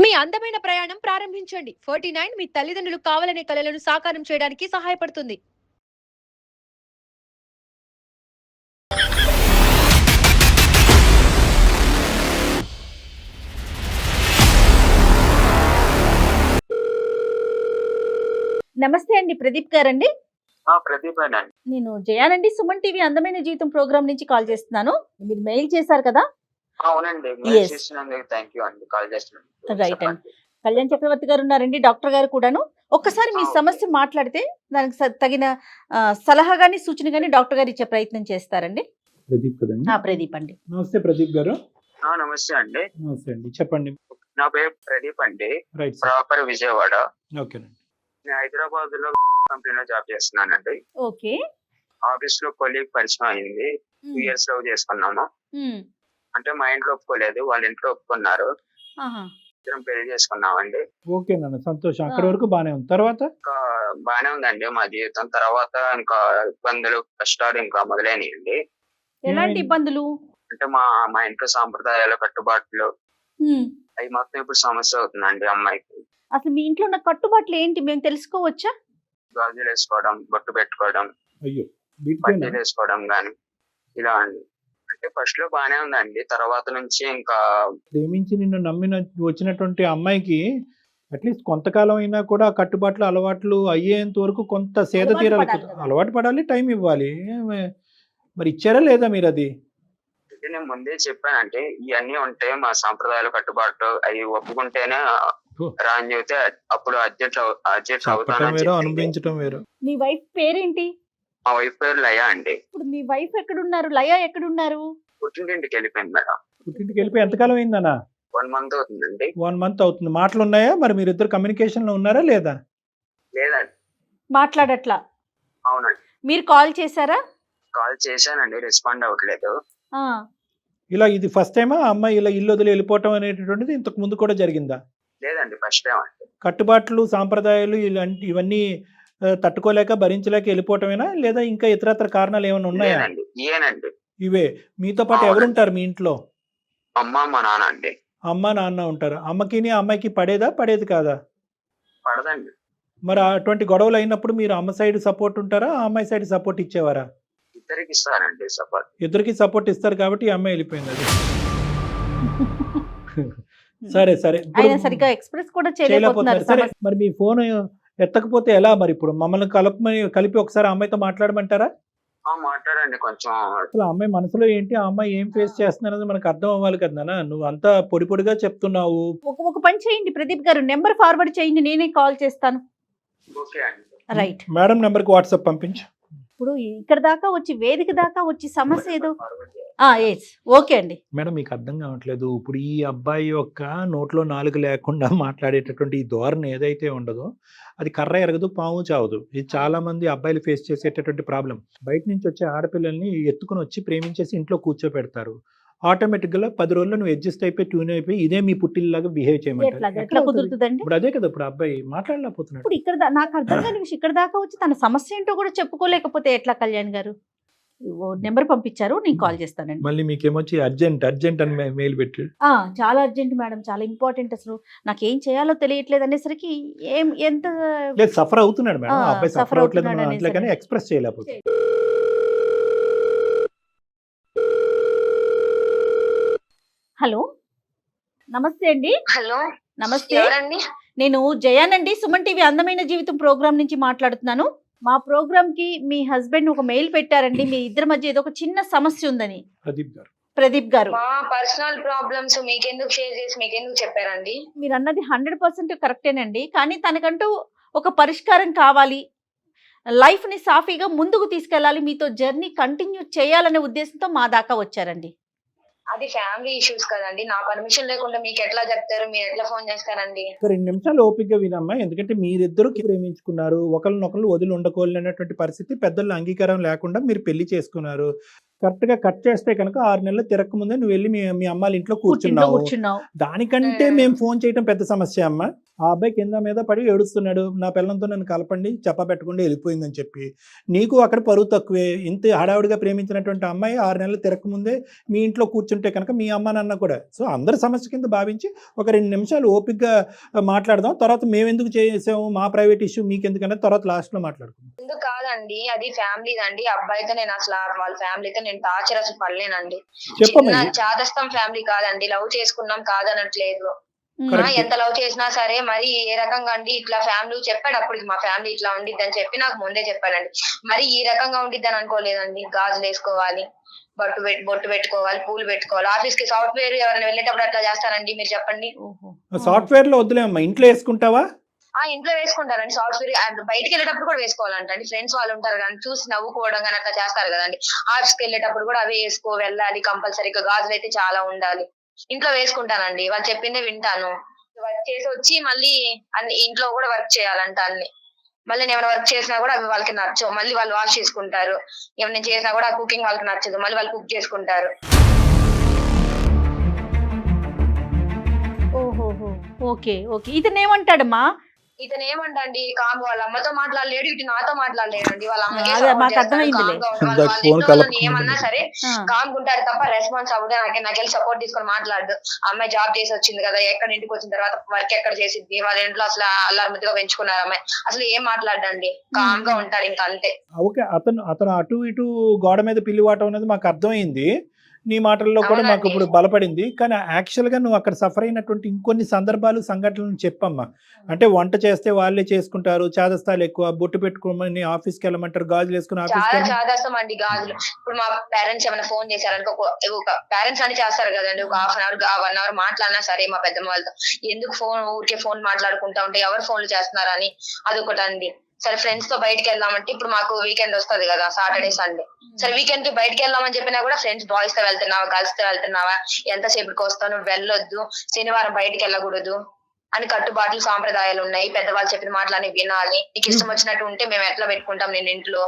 మీ అందమైన ప్రయాణం ప్రారంభించండి. 49 మీ తల్లిదండ్రులు కావాలనే కలలను సాకారం చేయడానికి సహాయపడుతుంది. నమస్తే అండి, ప్రదీప్ గారండి. ప్రదీప్ అండి. నేను జయానండి, సుమన్ టీవీ అందమైన జీవితం ప్రోగ్రామ్ నుంచి కాల్ చేస్తున్నాను. మీరు మెయిల్ చేశారు కదా? అవునండి. Yes. థ్యాంక్ యూ అండి. కాల్ చేస్తున్నాను. రైట్ అండి. కళ్యాణ్ చక్రవర్తి గారు ఉన్నారండి, డాక్టర్ గారు కూడాను. ఒక్కసారి మీ Okay. సమస్య మాట్లాడితే దానికి తగిన సలహా గాని సూచన గాని డాక్టర్ గారు ఇచ్చే ప్రయత్నం చేస్తారండి. ప్రదీప్ కదండి. ప్రదీప్ అండి. నమస్తే ప్రదీప్ గారు. నమస్తే అండి. నమస్తే అండి, చెప్పండి. నా పేరు ప్రదీప్ అండి. Right sir. ప్రాపర్ విజయవాడ. ఓకేనండి. నేను హైదరాబాద్ లో కంపెనీలో జాబ్ చేస్తున్నానండి. ఓకే. ఆఫీస్ లో కొలీగ్ పరిచయం అయింది. 2 years లవ్ చేసుకున్నాము. అంటే మా ఇంట్లో ఒప్పుకోలేదు, వాళ్ళ ఇంట్లో ఒప్పుకున్నారు. ఇద్దరం పెళ్లి చేసుకున్నామండి. ఓకేనండి, సంతోషం. అక్కడి వరకు బానే ఉంది. తర్వాత ఇంకా బానే ఉందండి మా జీవితం. తర్వాత ఇంకా ఇబ్బందులు కష్టాలు ఇంకా మొదలైనయండి. ఎలాంటి ఇబ్బందులు? అంటే మా మా ఇంట్లో సాంప్రదాయాల కట్టుబాట్లు అవి మొత్తం ఇప్పుడు సమస్య అవుతుందండి అమ్మాయికి. అసలు మీ ఇంట్లో ఉన్న కట్టుబాట్లు ఏంటి, మేము తెలుసుకోవచ్చా? గాజులు వేసుకోవడం, బొట్టు పెట్టుకోవడం, అయ్యో వీటిపైన పట్టీలు వేసుకోవడం గాని ఇలా అండి. అంటే ఫస్ట్ లో బానే ఉందండి, తర్వాత నుంచి ఇంకా ప్రేమించి నిన్ను నమ్మిన వచ్చినటువంటి అమ్మాయికి అట్లీస్ట్ కొంతకాలం అయినా కూడా ఆ కట్టుబాట్లు అలవాట్లు అయ్యేంత వరకు కొంత సేద అలవాటు తీరాలి పడాలి కదా. కదా. అలవాటు పడాలి, టైం ఇవ్వాలి. మరి ఇచ్చారా లేదా మీరు అది? అంటే నేను ముందే చెప్పానంటే ఇవన్నీ ఉంటే మా సాంప్రదాయాల కట్టుబాట్లు అవి ఒప్పుకుంటేనే ఓ. రా అని చెబితే అప్పుడు అడ్జస్ట్ చెప్పటం అవుతానని వేరు, చెప్పింది. అనుభవించటం వేరు. మీ వైఫ్ పేరేంటి? మా వైఫ్ పేరు లయ అండి. ఇప్పుడు మీ వైఫ్ ఎక్కడున్నారు, లయ ఎక్కడున్నారు? పుట్టింటికి వెళ్ళిపోయింది మేడం. పుట్టింటికి వెళ్ళిపోయి ఎంతకాలం అయిందన్నా? 1 month అవుతుందండి. 1 month అవుతుంది. మాటలు ఉన్నాయా మరి? మీరిద్దరు కమ్యూనికేషన్ లో ఉన్నారా లేదా? లేదండి. మాట్లాడట్లా? అవునండి. మీరు కాల్ చేశారా? కాల్ చేశానండి, రెస్పాండ్ అవ్వట్లేదు. ఆ, ఇలా ఇది ఫస్ట్ టైమా ఆ అమ్మాయి ఇలా ఇల్లు వదిలి వెళ్ళిపోవటం అనేటటువంటిది ఇంతకు ముందు కూడా జరిగిందా? లేదండి, ఫస్ట్ టైం అండి. కట్టుబాట్లు సాంప్రదాయాలు ఇలాంటి ఇవన్నీ తట్టుకోలేక భరించలేక వెళ్ళిపోవటమేనా, లేదా ఇంకా ఇతరత్ర కారణాలు ఏమైనా ఉన్నాయా? లేదండి, ఇయేనండి. ఇవే. మీతో పాటు అవునండి. ఎవరుంటారు మీ ఇంట్లో? అమ్మ మా నాన్న అండి. అమ్మ నాన్న ఉంటారు. అమ్మకి అమ్మాయికి పడేది కాదా? పడదండి. మరి అటువంటి గొడవలు అయినప్పుడు మీరు అమ్మ సైడ్ సపోర్ట్ ఉంటారా, ఆ అమ్మాయి సైడ్ సపోర్ట్ ఇచ్చేవారా? ఇద్దరికి ఇస్తానండి సపోర్ట్. ఇద్దరికి సపోర్ట్ ఇస్తారు కాబట్టి ఈ అమ్మాయి వెళ్ళిపోయింది. అది సరే సరే. ఇప్పుడు ఆయన సరిగ్గా ఎక్స్ప్రెస్ కూడా చేయలేకపోతున్నారు. చేయలేకపోతున్నారు. సరే, మరి మీ ఫోన్ ఎత్తకపోతే ఎలా మరి? ఇప్పుడు మమ్మల్ని కలిపి ఒకసారి ఆ అమ్మాయితో మాట్లాడమంటారా? మాట్లాడండి కొంచెం. అసలు ఆ అమ్మాయి మనసులో ఏంటి, ఆ అమ్మాయి ఏం ఫేస్ చేస్తున్నది మనకు అర్థం అవ్వాలి కదా నాన్న. నువ్వు అంతా పొడిగా చెప్తున్నావు. ఒక పని చేయండి ప్రదీప్ గారు, నెంబర్ ఫార్వర్డ్ చేయండి, నేనే కాల్ చేస్తాను. ఓకే అండి. రైట్. మేడం నెంబర్కి వాట్సాప్ పంపించు. ఇప్పుడు ఇక్కడ దాకా వచ్చి, వేదిక దాకా వచ్చి సమస్య ఏదో. ఓకే అండి. మేడం మీకు అర్థం కావట్లేదు. ఇప్పుడు ఈ అబ్బాయి యొక్క నోట్లో నాలుగు లేకుండా మాట్లాడేటటువంటి ఈ ధోరణి ఏదైతే ఉండదో అది కర్ర ఎరగదు, పాము చావదు. ఇది చాలా మంది అబ్బాయిలు ఫేస్ చేసేటటువంటి ప్రాబ్లం. బయట నుంచి వచ్చే ఆడపిల్లల్ని ఎత్తుకుని వచ్చి ప్రేమించేసి ఇంట్లో కూర్చోపెడతారు. ఆటోమేటిక్గా 10 రోజుల్లో నువ్వు అడ్జస్ట్ అయిపోయి ట్యూన్ అయిపోయి ఇదే మీ పుట్టిల్లాగా బిహేవ్ చేయమంటారు. ఎట్లా కుదురుతుందండి? ఇప్పుడు అదే కదా, ఇప్పుడు అబ్బాయి మాట్లాడలేకపోతున్నాడు. ఇప్పుడు ఇక్కడ నాకు అర్థం కాని విషయం, ఇక్కడ దాకా వచ్చి తన సమస్య ఏంటో కూడా చెప్పుకోలేకపోతే ఎట్లా కళ్యాణ్ గారు? నెంబర్ పంపించారు, నేను కాల్ చేస్తానండి. మళ్ళీ మీకేమొచ్చి అర్జెంట్ అని మెయిల్ పెట్టి చాలా అర్జెంట్ మేడం, చాలా ఇంపార్టెంట్. అసలు నాకేం చేయాలో తెలియట్లేదు అనేసరికి ఎంత లేదు, సఫర్ అవుతున్నాడు మేడం. ఆ అబ్బాయి suffer సఫర్ అవ్వట్లేదు అవుతున్నాడు అట్లే కానీ అనేసరికి. ఎక్స్ప్రెస్ చేయలేకపోతే. హలో, నమస్తే అండి. హలో, నమస్తే, ఎవరండి? నేను జయానండి, సుమన్ టీవీ అందమైన జీవితం ప్రోగ్రామ్ నుంచి మాట్లాడుతున్నాను. మా ప్రోగ్రామ్ కి మీ హస్బెండ్ ఒక మెయిల్ పెట్టారండి, మీ ఇద్దరి మధ్య ఏదో ఒక చిన్న సమస్య ఉందని. ప్రదీప్ గారు, మా పర్సనల్ ప్రాబ్లమ్స్ మీకెందుకు షేర్ చేసి మీకెందుకు చెప్పారండి? మీరు అన్నది 100% కరెక్టేనండి. కానీ తనకంటూ ఒక పరిష్కారం కావాలి, లైఫ్ ని సాఫీగా ముందుకు తీసుకెళ్లాలి, మీతో జర్నీ కంటిన్యూ చేయాలనే ఉద్దేశంతో మా దాకా వచ్చారండి. అది ఫ్యామిలీ ఇష్యూస్ కదండి. నా పర్మిషన్ లేకుండా మీకు ఎట్లా చెప్తారు? మీరు ఎట్లా ఫోన్ చేస్తారండి? 2 నిమిషాలు ఓపికగా వినమ్మా. ఎందుకంటే మీరిద్దరు ప్రేమించుకున్నారు, ఒకరినొకరు వదిలి ఉండకూడనటువంటి పరిస్థితి, పెద్దల అంగీకారం లేకుండా మీరు పెళ్లి చేసుకున్నారు. కరెక్ట్ గా కట్ చేస్తే కనుక 6 నెలలు తిరగక ముందే నువ్వు వెళ్ళి మీ అమ్మాళ్ళ ఇంట్లో కూర్చున్నావు కూర్చున్నావు. దానికంటే మేము ఫోన్ చేయటం పెద్ద సమస్య అమ్మ. ఆ అబ్బాయి కింద మీద పడి ఏడుస్తున్నాడు, నా పిల్లలతో నన్ను కలపండి, చెప్పబెట్టకుండా వెళ్ళిపోయిందని చెప్పి. నీకు అక్కడ పరువు తక్కువే. ఇంత హడావుడిగా ప్రేమించినటువంటి అమ్మాయి 6 నెలలు తిరగక ముందే మీ ఇంట్లో కూర్చుంటే కనుక మీ అమ్మ నాన్న కూడా సో అందరి సమస్య కింద భావించి ఒక 2 నిమిషాలు ఓపికగా మాట్లాడదాం. తర్వాత మేము ఎందుకు చేసాము, మా ప్రైవేట్ ఇష్యూ మీకు ఎందుకన్నా తర్వాత లాస్ట్ లో మాట్లాడుకుందాం. ఎందుకు కాదండి, అది ఫ్యామిలీ అండి. అబ్బాయితో నేను అసలు వాళ్ళ ఫ్యామిలీతో నేను టార్చర్ అసలు పడలేనండి. చెప్పమ్మా. చాదస్తం ఫ్యామిలీ కాదండి, లవ్ చేసుకున్నాం కాదనట్లేదు. Correct. ఎంత లవ్ చేసినా సరే మరి ఏ రకంగా అండి ఇట్లా ఫ్యామిలీ చెప్పాడు. అప్పటికి మా ఫ్యామిలీ ఇట్లా ఉండిద్ది అని చెప్పి నాకు ముందే చెప్పాడండి. మరి ఈ రకంగా ఉండిద్ది అని అనుకోలేదండి. గాజులు వేసుకోవాలి, బొట్టు పెట్టుకోవాలి, పూలు పెట్టుకోవాలి. ఆఫీస్ కి సాఫ్ట్వేర్ ఎవరైనా వెళ్ళేటప్పుడు అట్లా చేస్తారండి మీరు చెప్పండి. సాఫ్ట్వేర్ లో వద్దులేమ్మా, ఇంట్లో వేసుకుంటావా? ఇంట్లో వేసుకుంటారండి సాఫ్ట్వేర్. అండ్ బయటకి వెళ్ళేటప్పుడు కూడా వేసుకోవాలంట అండి. ఫ్రెండ్స్ వాళ్ళు ఉంటారు కానీ చూసి నవ్వుకోవడం కానీ అట్లా చేస్తారు కదండి. ఆఫీస్ కి వెళ్ళేటప్పుడు కూడా అవే వేసుకో వెళ్ళాలి కంపల్సరీగా. గాజులు అయితే చాలా ఉండాలి. ఇంట్లో వేసుకుంటానండి, వాళ్ళు చెప్పిందే వింటాను. వర్క్ చేసి వచ్చి మళ్ళీ అన్ని ఇంట్లో కూడా వర్క్ చేయాలంట అన్ని. మళ్ళీ నేను ఏమైనా వర్క్ చేసినా కూడా అవి వాళ్ళకి నచ్చవు. మళ్ళీ వాళ్ళు వాష్ చేసుకుంటారు. ఏమైనా చేసినా కూడా కుకింగ్ వాళ్ళకి నచ్చదు, మళ్ళీ వాళ్ళు కుక్ చేసుకుంటారు. ఓహోహో, ఓకే ఓకే. ఇతను ఏమంటాడమ్మా? ఇతను ఏమంటండి, కామ్ వాళ్ళ అమ్మతో మాట్లాడలేడు, ఇటు నాతో మాట్లాడలేడండి. వాళ్ళ అమ్మకి అదే మాకు అర్థమైందిలే. ఏమన్నా సరే కామ్ ఉంటారు తప్ప రెస్పాన్స్ అవ్వదు. నాకెళ్ళి సపోర్ట్ తీసుకొని మాట్లాడు. అమ్మాయి జాబ్ చేసి వచ్చింది కదా, ఎక్కడ ఇంటికి వచ్చిన తర్వాత వర్క్ ఎక్కడ చేసిద్ది, వాళ్ళ ఇంట్లో అసలు అల్లారుముద్దుగా పెంచుకున్నారు అమ్మాయి. అసలు ఏం మాట్లాడండి, కామ్ గా ఉంటాడు ఇంకా అంతే. ఓకే, అతను అటు ఇటు గోడ మీద పిల్లివాటం అనేది మాకు అర్థమైంది. నీ మాటల్లో కూడా మాకు ఇప్పుడు బలపడింది. కానీ యాక్చువల్గా నువ్వు అక్కడ సఫర్ అయినటువంటి ఇంకొన్ని సందర్భాలు సంఘటనలు చెప్పమ్మా. అంటే వంట చేస్తే వాళ్ళే చేసుకుంటారు, చాదస్తాలు ఎక్కువ, బొట్టు పెట్టుకోమని ఆఫీస్కి వెళ్ళమంటారు, గాజులు వేసుకుని చాలా చాదస్తాం అండి గాజులు. ఇప్పుడు మా పేరెంట్స్ ఏమైనా ఫోన్ చేశారనుకో, ఒక పేరెంట్స్ అని చేస్తారు కదండి, ఒక 1/2 అవర్ 1 అవర్ మాట్లాడినా సరే మా పెద్దమ్మ వాళ్ళతో ఎందుకు ఊరికే ఫోన్ మాట్లాడుకుంటా ఉంటే ఎవరు ఫోన్లు చేస్తున్నారని అదొకటి అండి. సరే ఫ్రెండ్స్ తో బయటకి వెళ్దామంటే ఇప్పుడు మాకు వీకెండ్ వస్తుంది కదా, సాటర్డే సండే. సరే వీకెండ్ కి బయటకి వెళ్దామని చెప్పినా కూడా ఫ్రెండ్స్ బాయ్స్ తో వెళ్తున్నావా, గర్ల్స్ తో వెళ్తున్నావా, ఎంతసేపుకి వస్తావు, వెళ్ళొద్దు, శనివారం బయటకి వెళ్ళకూడదు అని కట్టుబాట్లు సాంప్రదాయాలు ఉన్నాయి. పెద్దవాళ్ళు చెప్పిన మాటలని వినాలి, నీకు ఇష్టం వచ్చినట్టు ఉంటే మేము ఎట్లా పెట్టుకుంటాం నేను ఇంట్లో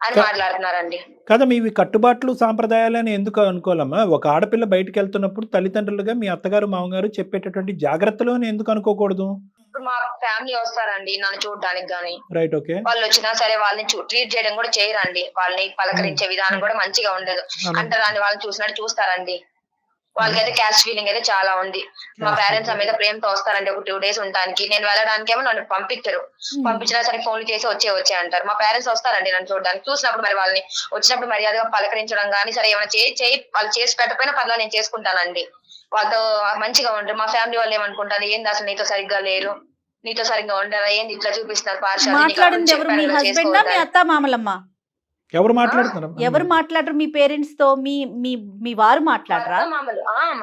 అని మాట్లాడుతున్నారండి. కదా మీవి కట్టుబాట్లు సాంప్రదాయాలు అని ఎందుకు అనుకోవాలమ్మా? ఒక ఆడపిల్ల బయటకు వెళ్తున్నప్పుడు తల్లిదండ్రులుగా మీ అత్తగారు మామగారు చెప్పేటటువంటి జాగ్రత్తలు అని ఎందుకు అనుకోకూడదు? ఇప్పుడు మా ఫ్యామిలీ వస్తారండి నన్ను చూడడానికి గానీ, రైట్, ఓకే, వాళ్ళు వచ్చినా సరే వాళ్ళని ట్రీట్ చేయడం కూడా చేయరండి. వాళ్ళని పలకరించే విధానం కూడా మంచిగా ఉండదు. అంటారండి, వాళ్ళని చూసినట్టు చూస్తారండి. వాళ్ళకైతే క్యాస్ట్ ఫీలింగ్ అయితే చాలా ఉంది. మా పేరెంట్స్ మీద ప్రేమతో వస్తారండి ఒక 2 days ఉండడానికి. నేను వెళ్ళడానికి ఏమో నన్ను పంపించరు. పంపించినా సరే ఫోన్లు చేసి వచ్చే అంటారు. మా పేరెంట్స్ వస్తారండి నన్ను చూడడానికి. చూసినప్పుడు మరి వాళ్ళని వచ్చినప్పుడు మర్యాదగా పలకరించడం కానీ, సరే ఏమైనా వాళ్ళు చేసి పెట్టకపోయినా పర్లేదు నేను చేసుకుంటానండి. వాళ్ళతో మంచిగా ఉంటారు. మా ఫ్యామిలీ వాళ్ళు ఏమనుకుంటారు, ఏంది అసలు నీతో సరిగ్గా లేరు, నీతో సరిగ్గా ఉండరా, ఏంది ఇట్లా చూపిస్తున్నారు పార్షాలిటీ. మాట్లాడింది ఎవరు? మీ హస్బెండా, మీ అత్త మామలమ్మ? ఎవరు మాట్లాడుతున్నారు? ఎవరు మాట్లాడరు మీ పేరెంట్స్ తో? మీ వారు మాట్లాడరా? మా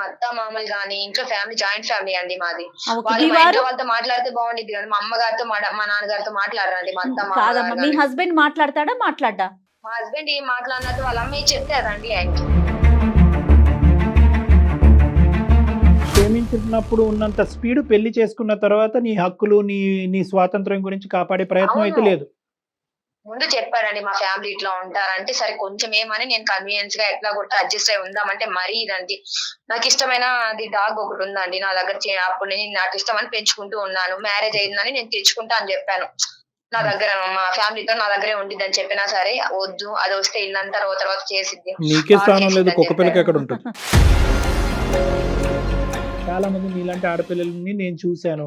అత్త మామలు గానీ ఇంట్లో ఫ్యామిలీ జాయింట్ ఫ్యామిలీ అండి మాది. వాళ్ళతో మాట్లాడితే బాగుండిద్ది కానీ మా అమ్మగారితో మా నాన్నగారితో మాట్లాడరండి. మా అత్త కాదమ్మా, మీ హస్బెండ్ మాట్లాడతాడా మాట్లాడా? మా హస్బెండ్ ఏం మాట్లాడినట్టు వాళ్ళ అమ్మాయి చెప్తారండి ఆయనకి. ప్రేమించినప్పుడు ఉన్నంత స్పీడ్ పెళ్లి చేసుకున్న తర్వాత నీ హక్కులు నీ స్వాతంత్రం గురించి కాపాడే ప్రయత్నం అయితే లేదు. ముందు చెప్పారండి మా ఫ్యామిలీ ఇట్లా ఉంటారంటే సరే కొంచెం ఏమని నేను కన్వీనియన్స్ గా ఎట్లా కొట్టి అడ్జస్ట్ అయి ఉందామంటే మరీ ఇదండి. నాకు ఇష్టమైన అది డాగ్ ఒకటి ఉందండి నా దగ్గర. అప్పుడు నేను నాకు ఇష్టమని పెంచుకుంటూ ఉన్నాను. మ్యారేజ్ అయిందని నేను తెచ్చుకుంటా అని చెప్పాను. నా దగ్గర మా ఫ్యామిలీతో నా దగ్గరే ఉండిద్ది అని చెప్పినా సరే వద్దు, అది వస్తే ఇల్లంతా తర్వాత చేసిద్ది. నీకే స్థానం లేదు, కుక్క పిల్లకి ఎక్కడ ఉంటుంది. చాలా మంది మీలాంటి ఆడపిల్లల్ని నేను చూశాను.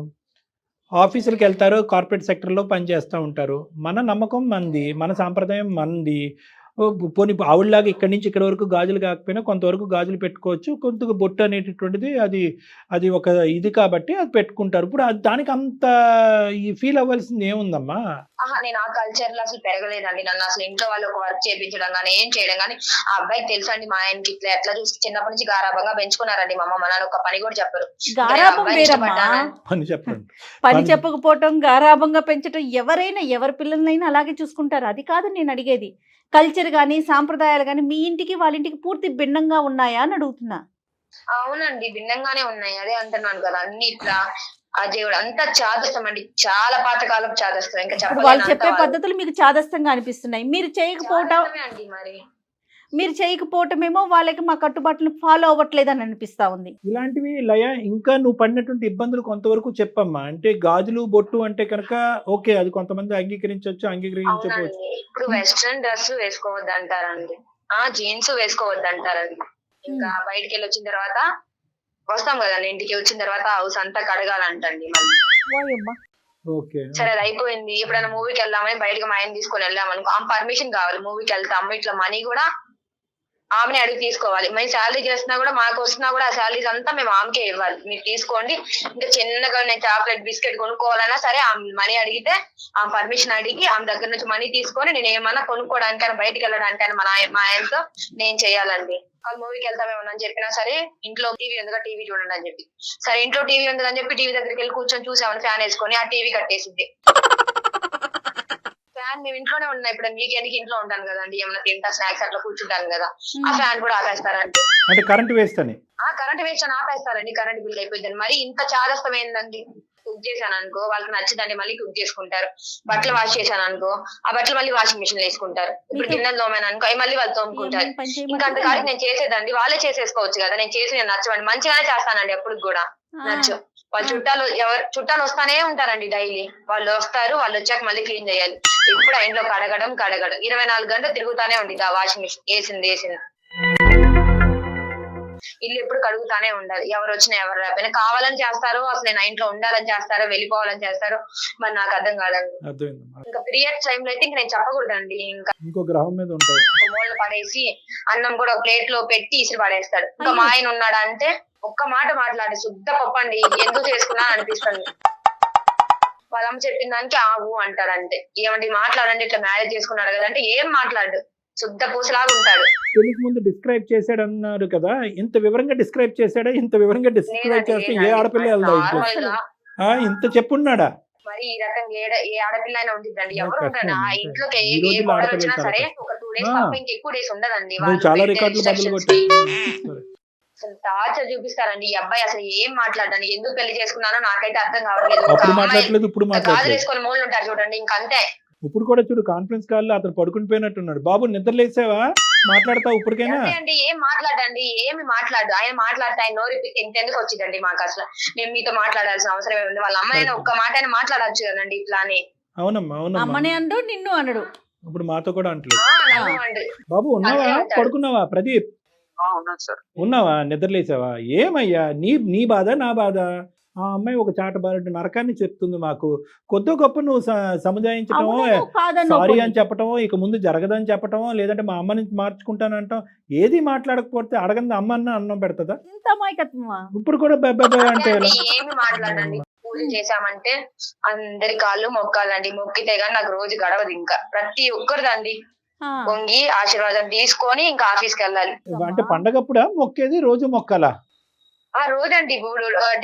ఆఫీసులకు వెళ్తారు, కార్పొరేట్ సెక్టర్లో పనిచేస్తూ ఉంటారు. మన నమ్మకం మంది, మన సాంప్రదాయం మంది. పోనీ ఆవిడలాగా ఇక్కడి నుంచి ఇక్కడ వరకు గాజులు కాకపోయినా కొంతవరకు గాజులు పెట్టుకోవచ్చు. కొంత బొట్టు అనేటటువంటిది అది ఒక ఇది కాబట్టి అది పెట్టుకుంటారు. ఇప్పుడు దానికి అంత ఫీల్ అవ్వాల్సింది ఏముందమ్మా? నేను ఆ కల్చర్ లో అసలు పెరగలేదండి. నన్ను అసలు ఇంట్లో వాళ్ళు ఒక వర్క్ చేయించడం కానీ ఏం చేయడం కానీ ఆ అబ్బాయికి తెలుసు అండి. మా ఆయనకి ఇట్లా ఎట్లా చూసి చిన్నప్పటి నుంచి గారాభంగా పెంచుకున్నారండి మా అమ్మ. నాన్న ఒక పని కూడా చెప్పరు. పని చెప్పకపోవటం, గారాభంగా పెంచడం, ఎవరి పిల్లలైనా అలాగే చూసుకుంటారు. అది కాదు నేను అడిగేది. కల్చర్ గానీ సాంప్రదాయాలు గానీ మీ ఇంటికి వాళ్ళ ఇంటికి పూర్తి భిన్నంగా ఉన్నాయా అని అడుగుతున్నా. అవునండి, భిన్నంగానే ఉన్నాయి. అదే అంటున్నాను కదా, అన్ని ఇట్లా దేవుడు అంతా చాదస్తం అండి. చాలా పాతకాలం చాదస్తం. ఇంకా వాళ్ళు చెప్పే పద్ధతులు మీకు చాదస్తంగా అనిపిస్తున్నాయి. మీరు చేయకపోవటం అండి. మరి మీరు చేయకపోవటమేమో వాళ్ళకి మా కట్టుబాట్లను ఫాలో అవ్వట్లేదని అనిపిస్తా ఉంది. ఇలాంటివి లయ ఇంకా నువ్వు పడినటువంటి ఇబ్బందులు కొంతవరకు చెప్పమ్మా. అంటే గాజులు బొట్టు అంటే కనుక ఓకే, అది కొంతమంది అంగీకరించవచ్చు, అంగీకరించకపోవచ్చు. అవునండి. ఇప్పుడు వెస్ట్రన్ డ్రెస్ వేసుకోవద్దు అంటారండి, జీన్స్ వేసుకోవద్దు అంటారండి. ఇంకా బయటికి వెళ్ళి వచ్చిన తర్వాత వస్తాం కదండి, ఇంటికి వచ్చిన తర్వాత హౌస్ అంతా కడగాలంటండి మళ్ళీ. ఓయమ్మా. ఓకే, సరే అది అయిపోయింది. ఎప్పుడైనా మూవీకి వెళ్దామని బయటకు మా ఆయన తీసుకొని వెళ్ళామనుకో, ఆమె పర్మిషన్ కావాలి. మూవీకి వెళ్తాము, ఇట్లా మనీ కూడా ఆమెనే అడిగి తీసుకోవాలి. మేము శాలరీ చేస్తున్నా కూడా మాకు వస్తున్నా కూడా ఆ శాలరీస్ అంతా మేము ఆమెకే ఇవ్వాలి, మీరు తీసుకోండి. ఇంకా చిన్నగా నేను చాక్లెట్ బిస్కెట్ కొనుక్కోవాలన్నా సరే ఆమె మనీ అడిగితే ఆమె పర్మిషన్ అడిగి ఆమె దగ్గర నుంచి మనీ తీసుకొని నేను ఏమన్నా కొనుక్కోవడానికైనా బయటకు వెళ్ళడానికైనా మా ఆయనతో నేను చేయాలండి. వాళ్ళు మూవీకి వెళ్తామేమని చెప్పినా సరే ఇంట్లో టీవీ ఉందిగా టీవీ చూడండి అని చెప్పి, సరే ఇంట్లో టీవీ ఉంది అని చెప్పి టీవీ దగ్గరికి వెళ్ళి కూర్చొని చూసామని ఫ్యాన్ వేసుకొని ఆ టీవీ కట్టేసింది. ఫ్యాన్ మేము ఇంట్లోనే ఉన్నా, ఇప్పుడు వీకెండ్ కి ఇంట్లో ఉంటాను కదండి, ఏమైనా తింటా స్నాక్స్ అట్లా కూర్చుంటాను కదా, ఆ ఫ్యాన్ కూడా ఆపేస్తారండి. అంటే కరెంట్ వేస్ట్ అని. కరెంట్ వేస్ట్ అని ఆపేస్తారండి, కరెంట్ బిల్ అయిపోయిందని. మరి ఇంత చాదస్తం ఏందండి? కుక్ చేశాను అనుకో వాళ్ళకి నచ్చిందండి మళ్ళీ కుక్ చేసుకుంటారు. బట్టలు వాష్ చేశాను అనుకో ఆ బట్టలు మళ్ళీ వాషింగ్ మిషన్ లో వేసుకుంటారు. ఇప్పుడు గిన్నెలు తోమాను అనుకో అవి మళ్ళీ వాళ్ళు తోముకుంటారు. ఇంకా అంతకాడికి నేను చేసేదండి వాళ్ళే చేసేసుకోవచ్చు కదా, నేను చేసి నేను నచ్చవండి, మంచిగానే చేస్తానండి ఎప్పుడు కూడా నచ్చు. వాళ్ళు చుట్టాలు వస్తానే ఉంటారండి డైలీ, వాళ్ళు వస్తారు, వాళ్ళు వచ్చాక మళ్ళీ క్లీన్ చేయాలి. ఇప్పుడు ఇంట్లో కడగడం 24 గంటలు తిరుగుతానే ఉంది ఆ వాషింగ్ మిషన్, వేసింది. ఇల్లు ఎప్పుడు కడుగుతానే ఉండాలి, ఎవరు వచ్చినా ఎవరు రాకపోయినా. కావాలని చేస్తారో అసలు నేను ఇంట్లో ఉండాలని చేస్తారో వెళ్ళిపోవాలని చేస్తారో మరి నాకు అర్థం కాదండి. ఇంకా పీరియడ్స్ టైంలో అయితే ఇంకా నేను చెప్పకూడదండి, ఇంకా ఇంకో గ్రహం మీద ఉంటావు. మూలలు పడేసి అన్నం కూడా ప్లేట్ లో పెట్టి ఇసిరి పడేస్తాడు. ఇంకా మా ఆయన ఉన్నాడా అంటే ఒక్క మాట మాట్లాడి శుద్ధ పప్పండి, ఎందుకు చేసుకున్నా అనిపిస్తుంది. వాళ్ళమ్మ చెప్పిన దానికి ఆగు అంటారంటే, ఏమండి మాట్లాడండి ఇట్లా మ్యారేజ్ చేసుకున్నాడు కదా అంటే ఏం మాట్లాడు, శుద్ధ పూసలాగా ఉంటాడు. పెళ్లికి ముందు డిస్క్రైబ్ చేశాడు అన్నారు కదా, ఇంత వివరంగా డిస్క్రైబ్ చేశాడా? ఇంత వివరంగా డిస్క్రైబ్ చేస్తే ఏ ఆడపిల్ల ఇంత చెప్పున్నాడా? మరి ఈ రకంగా ఏ ఆడపిల్ల అయినా ఉంటుందండి, ఎవరు ఉంటాడు ఆ ఇంట్లోకి ఏ కోడలు వచ్చినా సరే ఒక 2 days తప్ప ఇంకెక్కువ డేస్ ఉండదండి. చాలా రికార్డులు బదులు కొట్టి అసలు టార్చర్ చూపిస్తారండి. ఈ అబ్బాయి అసలు ఏం మాట్లాడడానికి, ఎందుకు పెళ్లి చేసుకున్నానో నాకైతే అర్థం కావట్లేదు. గాజులు వేసుకొని మూలు ఉంటారు చూడండి, ఇంకంతే. ఇప్పుడు కూడా చూడు కాన్ఫరెన్స్ కాల్ లో అతను పడుకుని పోయినట్టున్నాడు. బాబు నిద్రలేసావా? మాట్లాడతావు ఇప్పటికైనా? అండి ఏం మాట్లాడండి, ఏమి మాట్లాడు. ఆయన మాట్లాడితే ఆయన నోరు ఇంతెందుకు వచ్చిందండి మాకు అసలు, మేము మీతో మాట్లాడాల్సిన అవసరం ఏముంది? వాళ్ళ అమ్మాయిని ఒక్క మాట అయినా మాట్లాడచ్చు కదండి ఇట్లానే. అవునమ్మా అమ్మని అంటూ నిన్ను అనడు, ఇప్పుడు మాతో కూడా అంటలేదు. బాబు ఉన్నావా? పడుకున్నావా? ప్రదీప్ ఉన్నావా? నిద్రలేసావా? ఏమయ్యా నీ బాధ నా బాధ? ఆ అమ్మాయి ఒక చాటబారెడ్డి నరకాన్ని చెప్తుంది మాకు. కొద్ది గొప్ప నువ్వు సముదాయించటమో, సారీ అని చెప్పటమో, ఇక ముందు జరగదని చెప్పటమో, లేదంటే మా అమ్మని మార్చుకుంటానంటాం, ఏది మాట్లాడకపోతే అడగంది అమ్మ అన్నం పెడతదా? ఇప్పుడు కూడా అంటే ఏమి మాట్లాడండి. పూజ చేశామంటే అందరి కాళ్ళు మొక్కాలండి, మొక్కితే గానీ నాకు రోజు గడవదు. ఇంకా ప్రతి ఒక్కరిదండి వంగి ఆశీర్వాదం తీసుకొని ఇంకా ఆఫీస్కి వెళ్ళాలి. అంటే పండగప్పుడా మొక్కేది? రోజు మొక్కాలా? ఆ రోజండి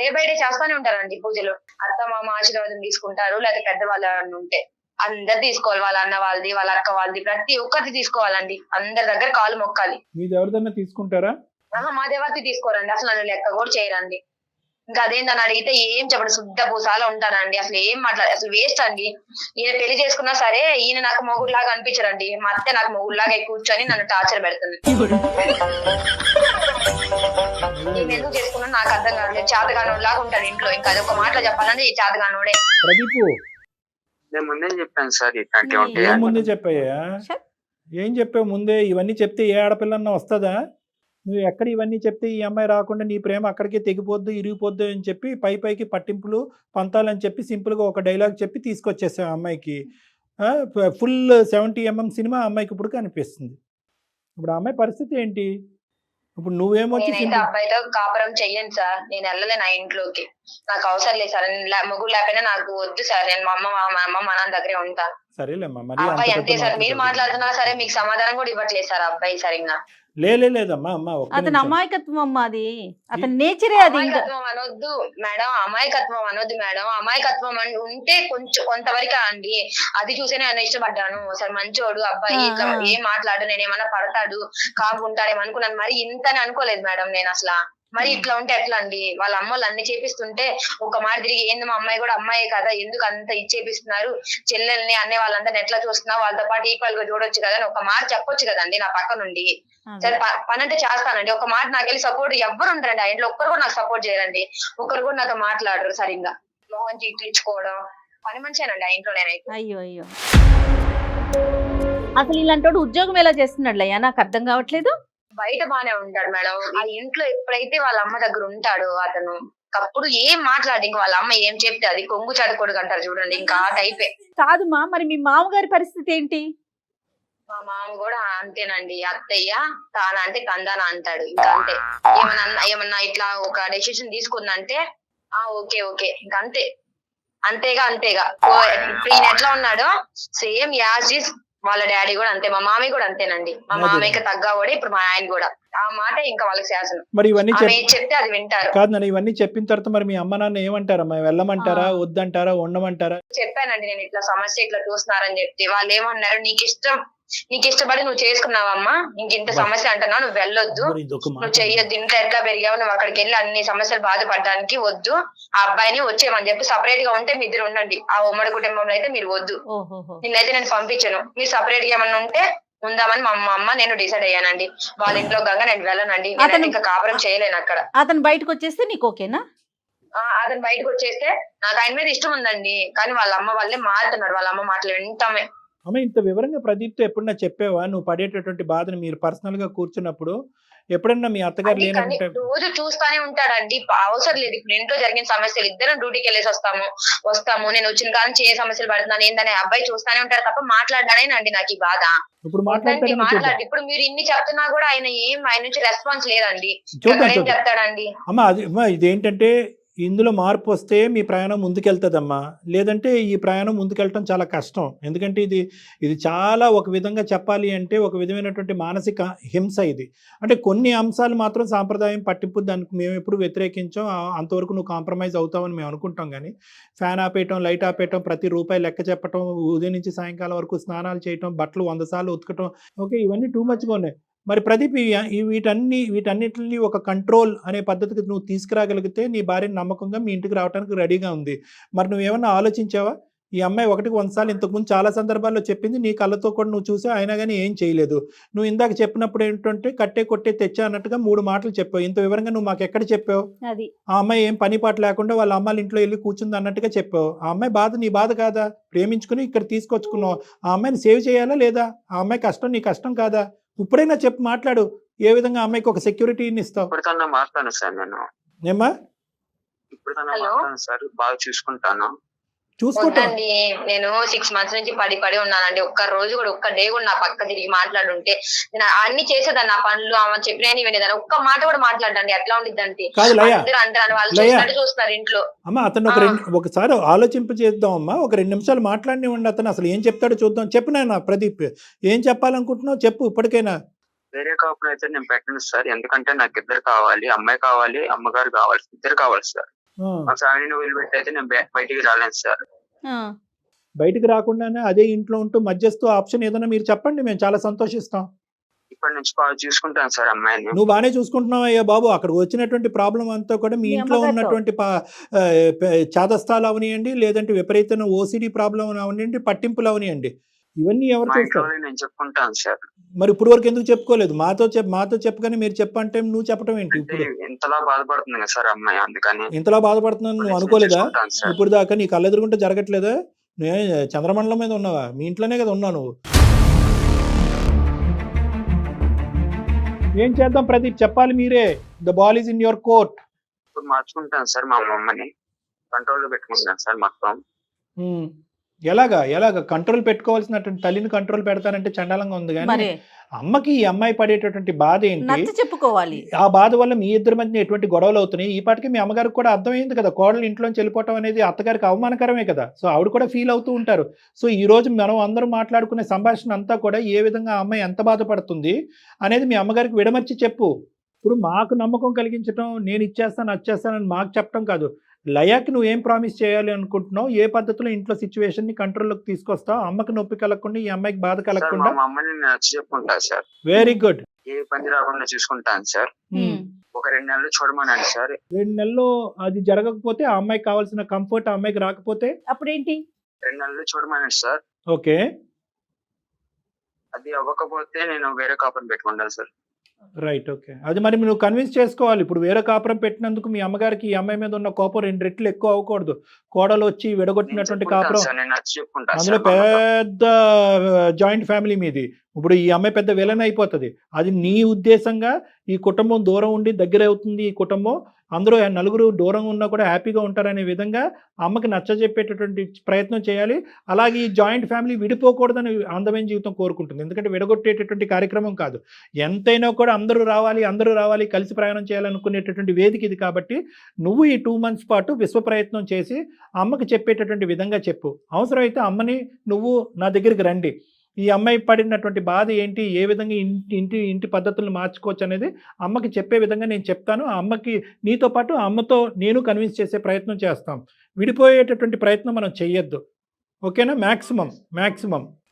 డే బై డే చేస్తానే ఉంటారండి పూజలు. అత్త మామ ఆశీర్వాదం తీసుకుంటారు, లేదా పెద్దవాళ్ళు ఉంటే అందరు తీసుకోవాలి. వాళ్ళ అన్న వాళ్ళది, వాళ్ళ అక్క వాళ్ళది, ప్రతి ఒక్కరిది తీసుకోవాలండి. అందరి దగ్గర కాలు మొక్కాలి. మీది ఎవరిదన్నా తీసుకుంటారా? మా దేవతి తీసుకోరండి, అసలు నన్ను లెక్క కూడా చేయరండి. ఇంకా అదేందని అడిగితే ఏం చెప్పడు, శుద్ధ పూసాలో ఉంటానండి. అసలు ఏం అసలు వేస్ట్ అండి. ఈయన పెళ్లి చేసుకున్నా సరే ఈయన నాకు మొగుడులాగా అనిపించరండి, మా అత్తే నాకు మొగుడులాగా కూర్చొని నన్ను టార్చర్ పెడుతుంది. నేను ఎందుకు చేసుకున్నా నాకు అర్థం కాదు. నేను చేతగానోడులాగా ఉంటాను ఇంట్లో. ఇంకా అది ఒక మాటలో చెప్పాలంటే ఈ చేతగానోడే. ప్రదీప్ నేను ముందే చెప్పాను సార్, ముందే చెప్పాయా? ఏం చెప్పావు ముందే? ఇవన్నీ చెప్తే ఏ ఆడపిల్లన్నా వస్తుందా? నువ్వు ఎక్కడ ఇవన్నీ చెప్తే ఈ అమ్మాయి రాకుండా నీ ప్రేమ అక్కడికే తెగిపోద్దు, ఇరిగిపోద్దు అని చెప్పి పైకి పట్టింపులు పంతాలని చెప్పి సింపుల్గా ఒక డైలాగ్ చెప్పి తీసుకొచ్చేసావు అమ్మాయికి. ఫుల్ 70mm సినిమా అమ్మాయికి ఇప్పుడు కనిపిస్తుంది. ఇప్పుడు ఆ అమ్మాయి పరిస్థితి ఏంటి? ఇప్పుడు నువ్వేమొచ్చి అబ్బాయితో కాపురం చెయ్యను సార్, నేను వెళ్ళలే నా ఇంట్లోకి, నాకు అవసరం లేదు సార్. మొగుడు లేకపోయినా నాకు వద్దు సార్, నేను మా అమ్మ మా నాన్న దగ్గరే ఉంటాను. సరేలేమ్మా, అబ్బాయి అంతే సార్. మీరు మాట్లాడుతున్నా సరే మీకు సమాధానం కూడా ఇవ్వట్లేదు సార్ అబ్బాయి సరిగ్గా. లేదమ్మా, అతని అమాయకత్వం అమ్మా, అది అతని నేచరే. అది అమాయకత్వం అనొద్దు మేడం, అమాయకత్వం అనొద్దు మేడం. అమాయకత్వం ఉంటే కొంతవరకు అండి, అది చూసే నేను ఇష్టపడ్డాను. సరే మంచోడు అబ్బాయి, ఇట్లా ఏం మాట్లాడు, నేను ఏమన్నా పడతాడు కాకుంటాడేమో అనుకున్నాను. మరి ఇంతని అనుకోలేదు మేడం నేను అసలు. మరి ఇట్లా ఉంటే ఎట్లా అండి? వాళ్ళ అమ్మలు అన్ని చేపిస్తుంటే ఒక మాట తిరిగి ఏంది మా అమ్మాయి కూడా అమ్మాయి కదా, ఎందుకు అంత ఇచ్చేపిస్తున్నారు, చెల్లెల్ని అనే వాళ్ళందరిని ఎట్లా చూస్తున్నా, వాళ్ళతో పాటు ఈక్వల్ గా చూడొచ్చు కదా అని ఒక మాట చెప్పొచ్చు కదండి నా పక్క నుండి. సరే పని అంటే చేస్తానండి, ఒక మాట నాకు వెళ్ళి సపోర్ట్ ఎవ్వరు ఉండరండి ఆ ఇంట్లో, ఒక్కరు కూడా నాకు సపోర్ట్ చేయరండి, ఒక్కరు కూడా నాతో మాట్లాడరు సరిగ్గా, మోహన్ చీట్లించుకోవడం, పని మనిషేనండి ఆ ఇంట్లో నేనైతే. అయ్యో అయ్యో, అసలు ఇలాంటి ఉద్యోగం ఎలా చేస్తున్నాడు లయ్యా, నాకు అర్థం కావట్లేదు. బయట బానే ఉంటాడు మేడం, ఆ ఇంట్లో ఎప్పుడైతే వాళ్ళ అమ్మ దగ్గర ఉంటాడో అతను అప్పుడు ఏం మాట్లాడి, ఇంక వాళ్ళ అమ్మ ఏం చెప్తే అది కొంగు చదువుకోడు అంటారు చూడండి, ఇంకా ఆ టైపే. కాదుమా, మరి మీ మామగారి పరిస్థితి ఏంటి? మా మామ కూడా అంతేనండి, అత్తయ్య తాన అంటే కందాన అంటాడు, ఇంకా అంతే. ఏమన్నా ఇట్లా ఒక డెసిషన్ తీసుకుందంటే ఓకే ఓకే, ఇంకా అంతే, అంతేగా ఇప్పుడు ఈయన ఎట్లా ఉన్నాడో సేమ్ యాజ్ ఇస్ వాళ్ళ డాడీ కూడా అంతే, మా మామయ్య కూడా అంతేనండి, మా మామయ్యకి తగ్గవాడే ఇప్పుడు మా ఆయన కూడా, ఆ మాట ఇంకా వాళ్ళకి శాసనం. మరి ఇవన్నీ ఆమె ఏం చెప్తే అది వింటారు. కాదు నాన్న, ఇవన్నీ చెప్పిన తర్వాత మరి మీ అమ్మ నాన్న ఏమంటారమ్మా? వెళ్ళమంటారా, వద్దంటారా, ఉండమంటారా? చెప్పానండి నేను ఇట్లా సమస్య ఇట్లా చూస్తున్నారని చెప్తే వాళ్ళు ఏమన్నారు, నీకు ఇష్టపడి నువ్వు చేసుకున్నావమ్మా, ఇంత సమస్య అంటున్నావు, నువ్వు వెళ్ళొద్దు, నువ్వు చెయ్యొద్దు, ఇంట్లో ఎట్లా పెరిగావు, నువ్వు అక్కడికి వెళ్ళి అన్ని సమస్యలు బాధపడడానికి వద్దు, ఆ అబ్బాయిని వచ్చేయమని చెప్పి సపరేట్ గా ఉంటే మీ ఇద్దరు ఉండండి, ఆ ఉమ్మడి కుటుంబంలో అయితే మీరు వద్దు, నిన్నైతే నేను పంపించను, మీరు సపరేట్ గా ఏమన్నా ఉంటే ఉందామని మా అమ్మ నేను డిసైడ్ అయ్యానండి, వాళ్ళ ఇంట్లో గంగా నేను వెళ్ళనండి, నేను ఇంకా కాపురం చేయలేను అక్కడ. అతను బయటకు వచ్చేస్తే నీకు ఓకేనా? అతను బయటకు వచ్చేస్తే నాకు ఆయన మీద ఇష్టం ఉందండి, కానీ వాళ్ళ అమ్మ వాళ్ళే మారుతున్నారు, వాళ్ళ అమ్మ మాటలు వింటామే. అమ్మ, ఇంత వివరంగా ప్రదీప్తో ఎప్పుడన్నా చెప్పావా నువ్వు పడేటటువంటి బాధను? మీరు పర్సనల్ గా కూర్చున్నప్పుడు ఎప్పుడన్నా మీ అత్తగారు లేనంటే? రోజు చూస్తానే ఉంటాడండి, అవసరం లేదు, ఇప్పుడు ఇంట్లో జరిగిన సమస్యలు ఇద్దరం డ్యూటీకి వెళ్ళేసి వస్తాము, నేను వచ్చిన కాలం ఏ సమస్యలు పడుతున్నాను ఏందని అబ్బాయి చూస్తానే ఉంటాడు తప్ప మాట్లాడానేనండి నాకు ఈ బాధ. ఇప్పుడు మాట్లాడి ఇప్పుడు మీరు ఇన్ని చెప్తున్నా కూడా ఆయన నుంచి రెస్పాన్స్ లేదండి, ఏం చెప్తాడండి? అమ్మ అది ఇదేంటంటే ఇందులో మార్పు వస్తే మీ ప్రయాణం ముందుకెళ్తుందమ్మా, లేదంటే ఈ ప్రయాణం ముందుకెళ్ళటం చాలా కష్టం. ఎందుకంటే ఇది చాలా ఒక విధంగా చెప్పాలి అంటే ఒక విధమైనటువంటి మానసిక హింస ఇది. అంటే కొన్ని అంశాలు మాత్రం సాంప్రదాయం పట్టింపు, దానికి మేము ఎప్పుడు వ్యతిరేకించాం, అంతవరకు నువ్వు కాంప్రమైజ్ అవుతావని మేము అనుకుంటాం. కానీ ఫ్యాన్ ఆపేయటం, లైట్ ఆపేయటం, ప్రతి రూపాయి లెక్క చెప్పటం, ఉదయం నుంచి సాయంకాలం వరకు స్నానాలు చేయటం, బట్టలు 100 సార్లు ఉతకటం, ఓకే ఇవన్నీ టూ మచ్గా ఉన్నాయి. మరి ప్రదీప్ వీటన్నిటిని ఒక కంట్రోల్ అనే పద్ధతికి నువ్వు తీసుకురాగలిగితే నీ భార్యని నమ్మకంగా మీ ఇంటికి రావడానికి రెడీగా ఉంది. మరి నువ్వేమన్నా ఆలోచించావా? ఈ అమ్మాయి 100 సార్లు ఇంతకుముందు చాలా సందర్భాల్లో చెప్పింది, నీ కళ్ళతో కూడా నువ్వు చూసా, అయినా కానీ ఏం చేయలేదు. నువ్వు ఇందాక చెప్పినప్పుడు ఏంటంటే కట్టే కొట్టే తెచ్చా అన్నట్టుగా 3 మాటలు చెప్పావు. ఇంత వివరంగా నువ్వు మాకు ఎక్కడ చెప్పావు? ఆ అమ్మాయి ఏం పని పాట లేకుండా వాళ్ళ అమ్మాయిల ఇంట్లో వెళ్ళి కూర్చుంది అన్నట్టుగా చెప్పావు. ఆ అమ్మాయి బాధ నీ బాధ కాదా? ప్రేమించుకుని ఇక్కడ తీసుకొచ్చుకున్నావు, ఆ అమ్మాయిని సేవ్ చేయాలా లేదా? ఆ అమ్మాయి కష్టం నీ కష్టం కాదా? ఇప్పుడైనా చెప్పి మాట్లాడు, ఏ విధంగా అమ్మాయికి ఒక సెక్యూరిటీని ఇస్తావు? మాట్లాడతాను సార్, నేను ఏమ్మా ఇప్పుడు సార్ బాగా చూసుకుంటాను. చూసుకోండి, నేను 6 మంత్స్ నుంచి పడి ఉన్నానండి, ఒక్క రోజు కూడా ఒక్క డే కూడా నా పక్క తిరిగి మాట్లాడుంటే నేను అన్ని చేసేదాన్ని, నా పనులు ఆమె చెప్పినా వినేదాన్ని, ఒక్క మాట కూడా మాట్లాడండి, ఎట్లా ఉండిద్దంటే అంటారు వాళ్ళు చూసినట్టు చూస్తున్నారు ఇంట్లో. అమ్మ అతను ఒకసారి ఆలోచింపజేద్దాం అమ్మా, ఒక 2 నిమిషాలు మాట్లాడినివ్వండి, అతను అసలు ఏం చెప్తాడో చూద్దాం. చెప్పినా ప్రదీప్, ఏం చెప్పాలనుకుంటున్నావు చెప్పు ఇప్పటికైనా. వేరే కాపురం అయితే నేను పెట్టను సార్, ఎందుకంటే నాకు ఇద్దరు కావాలి, అమ్మాయి కావాలి, అమ్మగారు కావాలి, ఇద్దరు కావాలి సార్. మా ఫ్యామిలీని వదిలిపెట్టి అయితే నేను బయటికి రాలేను సార్. బయటికి రాకుండానే అదే ఇంట్లో ఉంటూ మధ్యస్థు ఆప్షన్ ఏదైనా మీరు చెప్పండి, మేము చాలా సంతోషిస్తాం. ఇప్పటి నుంచి బాగా చూసుకుంటాను సార్ అమ్మాయిని. నువ్వు బాగానే చూసుకుంటున్నావు అయ్యా బాబు. అక్కడ వచ్చినటువంటి ప్రాబ్లం అంతా కూడా మీ ఇంట్లో ఉన్నటువంటి చాదస్తాలు అవనియండి, లేదంటే విపరీతమైన ఓసిడి ప్రాబ్లం అవనియండి, పట్టింపులు అవనియండి, ఇవన్నీ ఎవరు చూస్తారు? నేను చెప్పుకుంటాను సార్. మరి ఇప్పుడు వరకు ఎందుకు చెప్పుకోలేదు? మాతో చెప్పగానే మీరు చెప్పంటే నువ్వు చెప్పడం ఏంటి? ఇప్పుడు ఇంతలా బాధపడుతుంది కదా సార్ అమ్మాయి, అందుకని ఇంతలా బాధపడుతున్నాను నువ్వు అనుకోలేదా? ఇప్పుడు దాకా నీ కళ్ళు ఎదురుకుంటే జరగట్లేదా? చంద్రమండలం మీద ఉన్నావా? మీ ఇంట్లోనే కదా ఉన్నావు నువ్వు. ఏం చేద్దాం ప్రదీప్, చెప్పాలి మీరే. The ball is in your court. ఇప్పుడు మార్చుకుంటాను సార్, మా అమ్మని కంట్రోల్ లో పెట్టుకుంటాను సార్ మొత్తం. ఎలాగా కంట్రోల్ పెట్టుకోవాల్సినటువంటి తల్లిని కంట్రోల్ పెడతానంటే చండాలంగా ఉంది. కానీ అమ్మకి ఈ అమ్మాయి పడేటటువంటి బాధ ఏంటి చెప్పుకోవాలి. ఆ బాధ వల్ల మీ ఇద్దరి మధ్య ఎటువంటి గొడవలు అవుతున్నాయి. ఈ పాటికి మీ అమ్మగారికి కూడా అర్థమైంది కదా, కోడలు ఇంట్లోంచి వెళ్ళిపోవటం అనేది అత్తగారికి అవమానకరమే కదా. సో ఆవిడ కూడా ఫీల్ అవుతూ ఉంటారు. సో ఈ రోజు మనం అందరూ మాట్లాడుకునే సంభాషణ అంతా కూడా ఏ విధంగా ఆ అమ్మాయి ఎంత బాధపడుతుంది అనేది మీ అమ్మగారికి విడమర్చి చెప్పు. ఇప్పుడు మాకు నమ్మకం కలిగించడం, నేను వచ్చేస్తానని మాకు చెప్పడం కాదు, లయాకి నువ్వు ఏం ప్రామిస్ చేయాలి అనుకుంటున్నావు, ఏ పద్ధతిలో ఇంట్లో సిచ్యువేషన్ ని కంట్రోల్లోకి తీసుకొస్తావు, అమ్మకి నొప్పి కలగకుండా ఈ అమ్మాయికి బాధ కలగకుండా. Very good. ఏ పని రాకుండా చూసుకుంటాను సార్. ఒక 2 నెలలు చూడమనండి సార్. 2 నెలల్లో అది జరగకపోతే, ఆ అమ్మాయికి కావాల్సిన కంఫర్ట్ ఆ అమ్మాయికి రాకపోతే అప్పుడేంటి? 2 నెలలు చూడమనండి సార్. ఓకే, అది అవ్వకపోతే నేను వేరే కాపురం పెట్టుకుంటాను సార్. Right, okay. అది మరి నువ్వు కన్విన్స్ చేసుకోవాలి. ఇప్పుడు వేరే కాపురం పెట్టినందుకు మీ అమ్మగారికి ఈ అమ్మాయి మీద ఉన్న కోపం 2 రెట్లు ఎక్కువ అవ్వకూడదు. కోడలు వచ్చి నేను విడగొట్టినటువంటి చెప్పుకుంటాను కాపురం, సార్, నేను నచ్చి చెప్పుకుంటాను అందులో సార్ మా అమ్మతో. పెద్ద జాయింట్ ఫ్యామిలీ మీది. ఇప్పుడు ఈ అమ్మాయి పెద్ద విలన్ అయిపోతుంది. అది నీ ఉద్దేశంగా ఈ కుటుంబం దూరం ఉండి దగ్గర అవుతుంది. ఈ కుటుంబం అందరూ నలుగురు దూరంగా ఉన్నా కూడా హ్యాపీగా ఉంటారనే విధంగా అమ్మకి నచ్చజెప్పేటటువంటి ప్రయత్నం చేయాలి. అలాగే ఈ జాయింట్ ఫ్యామిలీ విడిపోకూడదని అందమైన జీవితం కోరుకుంటుంది. ఎందుకంటే విడగొట్టేటటువంటి కార్యక్రమం కాదు. ఎంతైనా కూడా అందరూ రావాలి కలిసి ప్రయాణం చేయాలనుకునేటటువంటి వేదిక ఇది. కాబట్టి నువ్వు ఈ 2 months పాటు విశ్వ ప్రయత్నం చేసి అమ్మకి చెప్పేటటువంటి విధంగా చెప్పు. అవసరమైతే అమ్మని నువ్వు నా దగ్గరికి రండి, ఈ అమ్మాయి పడినటువంటి బాధ ఏంటి, ఏ విధంగా ఇంటి పద్ధతులను మార్చుకోవచ్చు అనేది అమ్మకి చెప్పే విధంగా నేను చెప్తాను. ఆ అమ్మకి నీతో పాటు అమ్మతో నేను కన్విన్స్ చేసే ప్రయత్నం చేస్తాం. విడిపోయేటటువంటి ప్రయత్నం మనం చెయ్యొద్దు, ఓకేనా? మ్యాక్సిమం